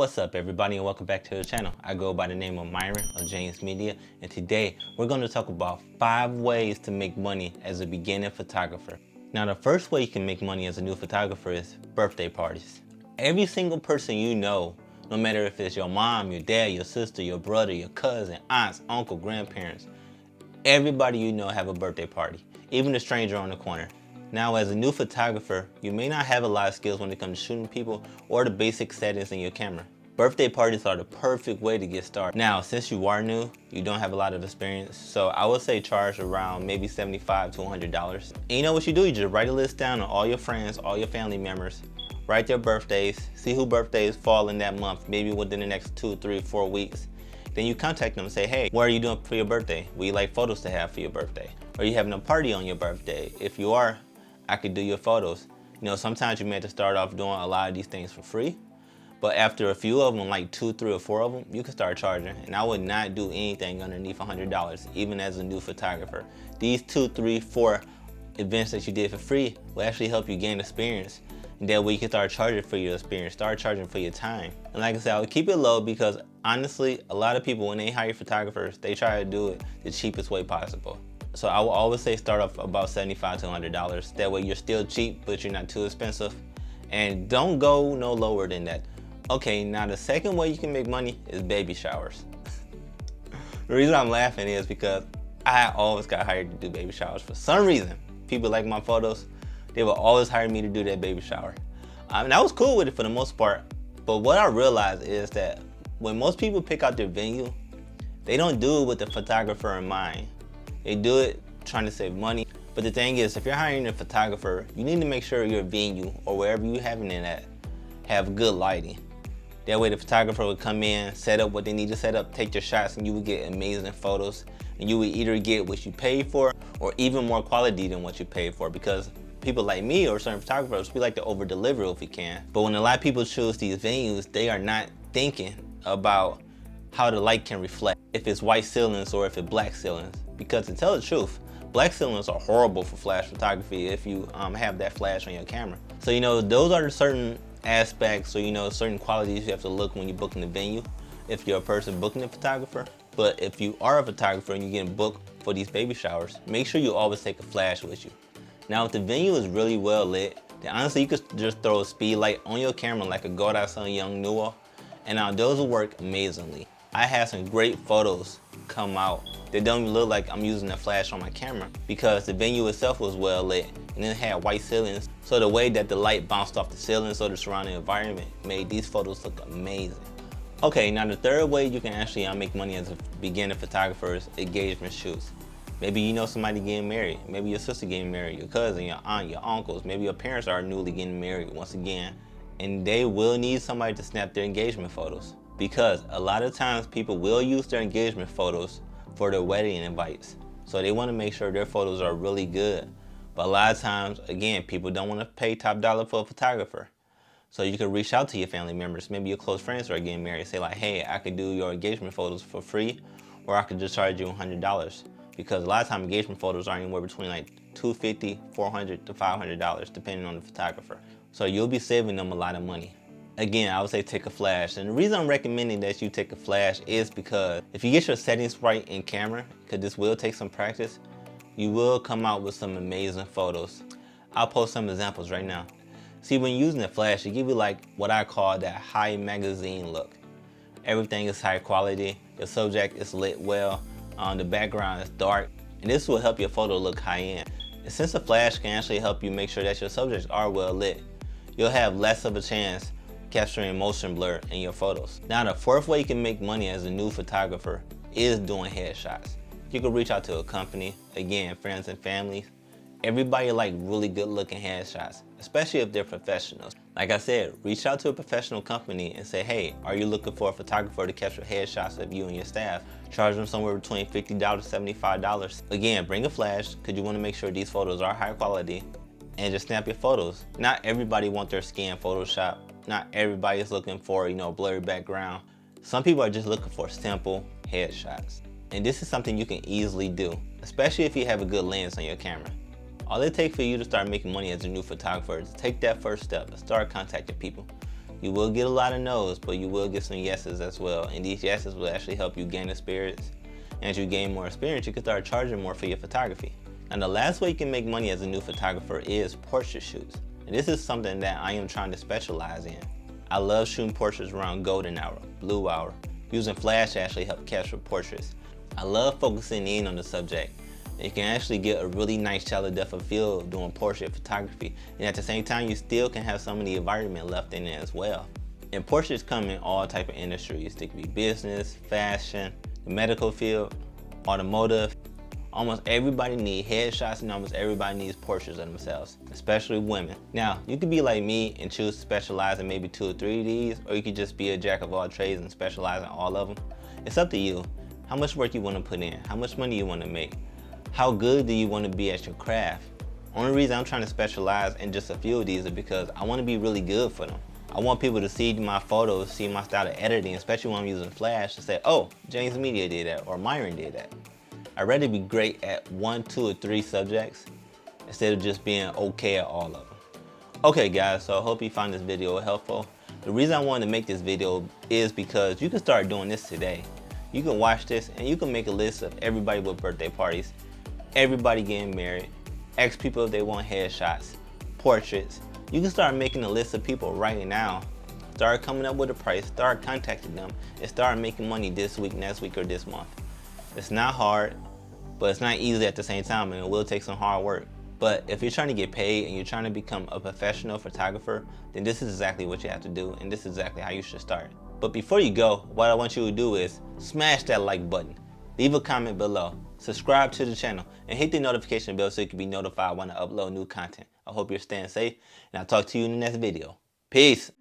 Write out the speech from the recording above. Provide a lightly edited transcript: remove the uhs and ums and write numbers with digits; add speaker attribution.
Speaker 1: What's up everybody and welcome back to the channel. I go by the name of Myron of James Media, and today we're going to talk about 5 ways to make money as a beginning photographer. Now the first way you can make money as a new photographer is birthday parties. Every single person you know, no matter if it's your mom, your dad, your sister, your brother, your cousin, aunts, uncle, grandparents, everybody you know have a birthday party, even the stranger on the corner. Now as a new photographer, you may not have a lot of skills when it comes to shooting people or the basic settings in your camera. Birthday parties are the perfect way to get started. Now since you are new, you don't have a lot of experience, so I would say charge around maybe $75 to $100. And you know what you do, you just write a list down of all your friends, all your family members, write their birthdays, see who birthdays fall in that month, maybe within the next 2, 3, 4 weeks. Then you contact them and say, hey, what are you doing for your birthday? Would you like photos to have for your birthday? Are you having a party on your birthday? If you are, I could do your photos. You know, sometimes you may have to start off doing a lot of these things for free, but after a few of them, like 2, 3, or 4 of them, you can start charging. And I would not do anything underneath $100, even as a new photographer. These 2, 3, 4 events that you did for free will actually help you gain experience. And that way you can start charging for your experience, start charging for your time. And like I said, I would keep it low because honestly, a lot of people, when they hire photographers, they try to do it the cheapest way possible. So I will always say start off about $75 to $100. That way you're still cheap, but you're not too expensive. And don't go no lower than that. Okay, now the second way you can make money is baby showers. The reason I'm laughing is because I always got hired to do baby showers. For some reason, people like my photos, they will always hire me to do that baby shower. And I was cool with it for the most part, but what I realized is that when most people pick out their venue, they don't do it with the photographer in mind. They do it trying to save money. But the thing is, if you're hiring a photographer, you need to make sure your venue or wherever you're having it at have good lighting. That way the photographer would come in, set up what they need to set up, take your shots, and you would get amazing photos. And you would either get what you paid for or even more quality than what you paid for, because people like me or certain photographers, we like to over deliver if we can. But when a lot of people choose these venues, they are not thinking about how the light can reflect, if it's white ceilings or if it's black ceilings. Because to tell the truth, black ceilings are horrible for flash photography if you have that flash on your camera. So you know, those are the certain aspects, or you know, certain qualities you have to look when you're booking the venue if you're a person booking a photographer. But if you are a photographer and you're getting booked for these baby showers, make sure you always take a flash with you. Now if the venue is really well lit, then honestly you could just throw a speed light on your camera like a Godot Young Nuo, and now those will work amazingly. I had some great photos come out that don't even look like I'm using a flash on my camera, because the venue itself was well lit and it had white ceilings. So the way that the light bounced off the ceilings or the surrounding environment made these photos look amazing. Okay, now the third way you can actually make money as a beginner photographer is engagement shoots. Maybe you know somebody getting married, maybe your sister getting married, your cousin, your aunt, your uncles, maybe your parents are newly getting married once again, and they will need somebody to snap their engagement photos. Because a lot of times people will use their engagement photos for their wedding invites. So they want to make sure their photos are really good. But a lot of times, again, people don't want to pay top dollar for a photographer. So you can reach out to your family members, maybe your close friends who are getting married, say like, hey, I could do your engagement photos for free, or I could just charge you $100. Because a lot of times engagement photos are anywhere between like $250, $400 to $500, depending on the photographer. So you'll be saving them a lot of money. Again, I would say take a flash. And the reason I'm recommending that you take a flash is because if you get your settings right in camera, because this will take some practice, you will come out with some amazing photos. I'll post some examples right now. See, when using a flash, it gives you like what I call that high magazine look. Everything is high quality, your subject is lit well, the background is dark, and this will help your photo look high end. And since the flash can actually help you make sure that your subjects are well lit, you'll have less of a chance capturing motion blur in your photos. Now the fourth way you can make money as a new photographer is doing headshots. You can reach out to a company, again, friends and family. Everybody like really good looking headshots, especially if they're professionals. Like I said, reach out to a professional company and say, hey, are you looking for a photographer to capture headshots of you and your staff? Charge them somewhere between $50 to $75. Again, bring a flash because you want to make sure these photos are high quality, and just snap your photos. Not everybody wants their skin Photoshop. Not everybody is looking for, you know, blurry background. Some people are just looking for simple headshots. And this is something you can easily do, especially if you have a good lens on your camera. All it takes for you to start making money as a new photographer is to take that first step and start contacting people. You will get a lot of no's, but you will get some yeses as well. And these yeses will actually help you gain experience. And as you gain more experience, you can start charging more for your photography. And the last way you can make money as a new photographer is portrait shoots. And this is something that I am trying to specialize in. I love shooting portraits around golden hour, blue hour, using flash to actually help capture portraits. I love focusing in on the subject. You can actually get a really nice shallow depth of field doing portrait photography, and at the same time you still can have some of the environment left in it as well. And portraits come in all type of industries. They could be business, fashion, the medical field, automotive. Almost everybody needs headshots and almost everybody needs portraits of themselves, especially women. Now, you could be like me and choose to specialize in maybe 2 or 3 of these, or you could just be a jack of all trades and specialize in all of them. It's up to you. How much work you want to put in, how much money you want to make. How good do you want to be at your craft? Only reason I'm trying to specialize in just a few of these is because I want to be really good for them. I want people to see my photos, see my style of editing, especially when I'm using flash, to say, oh, James Media did that, or Myron did that. I'd rather be great at 1, 2, or 3 subjects instead of just being okay at all of them. Okay guys, so I hope you found this video helpful. The reason I wanted to make this video is because you can start doing this today. You can watch this and you can make a list of everybody with birthday parties, everybody getting married, ask people if they want headshots, portraits. You can start making a list of people right now. Start coming up with a price, start contacting them, and start making money this week, next week, or this month. It's not hard, but it's not easy at the same time, and it will take some hard work. But if you're trying to get paid and you're trying to become a professional photographer, then this is exactly what you have to do, and this is exactly how you should start. But before you go, what I want you to do is smash that like button, leave a comment below, subscribe to the channel, and hit the notification bell so you can be notified when I upload new content. I hope you're staying safe, and I'll talk to you in the next video. Peace.